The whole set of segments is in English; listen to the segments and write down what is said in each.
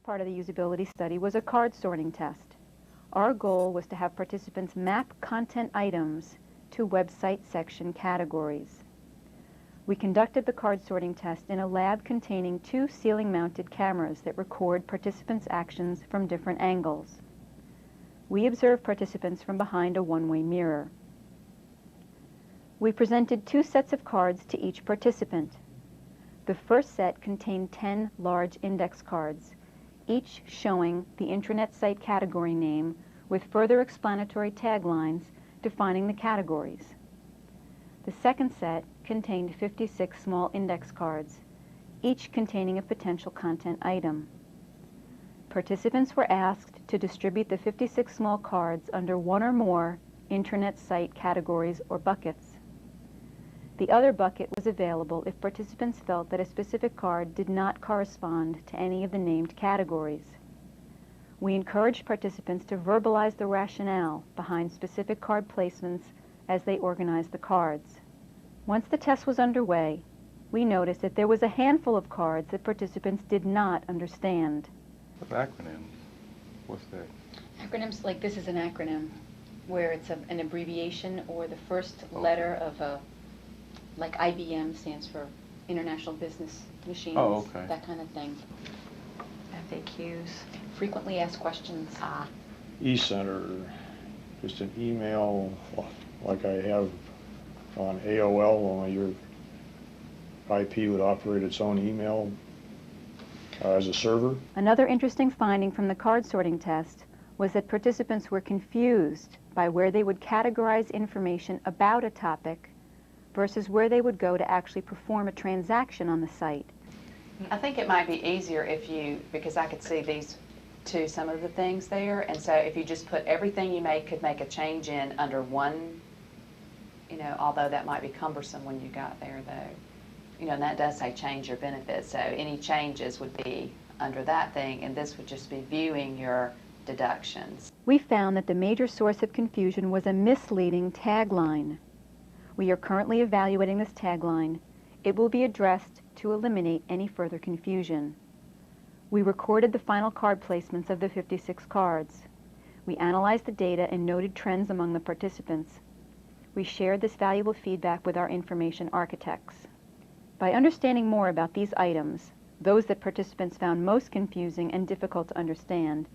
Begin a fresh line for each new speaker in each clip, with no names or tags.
first part of the usability study was a card sorting test. Our goal was to have participants map content items to website section categories. We conducted the card sorting test in a lab containing 2 ceiling-mounted cameras that record participants' actions from different angles. We observed participants from behind a one-way mirror. We presented 2 sets of cards to each participant. The first set contained 10 large index cards, each showing the intranet site category name with further explanatory taglines defining the categories. The second set contained 56 small index cards, each containing a potential content item. Participants were asked to distribute the 56 small cards under 1 or more intranet site categories or buckets. The other bucket was available if participants felt that a specific card did not correspond to any of the named categories. We encouraged participants to verbalize the rationale behind specific card placements as they organized the cards. Once the test was underway, we noticed that there was a handful of cards that participants did not understand.
What's acronyms? What's that?
Acronyms, like this is an acronym where it's an abbreviation or the first letter of a, like IBM stands for International Business Machines, that kind of thing.
FAQs.
Frequently asked questions.
E-Center, just an email like I have on AOL, only your IP would operate its own email as a server.
Another interesting finding from the card sorting test was that participants were confused by where they would categorize information about a topic versus where they would go to actually perform a transaction on the site.
I think it might be easier if you, because I could see these two, some of the things there, and so if you just put everything you could make a change in under one, you know, although that might be cumbersome when you got there though. You know, and that does say change your benefits, so any changes would be under that thing, and this would just be viewing your deductions.
We found that the major source of confusion was a misleading tagline. We are currently evaluating this tagline. It will be addressed to eliminate any further confusion. We recorded the final card placements of the 56 cards. We analyzed the data and noted trends among the participants. We shared this valuable feedback with our information architects. By understanding more about these items, those that participants found most confusing and difficult to understand,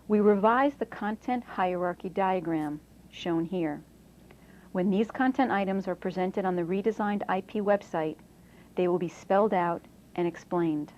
we revised the content hierarchy diagram, shown here. When these content items are presented on the redesigned IP website, they will be spelled out and explained.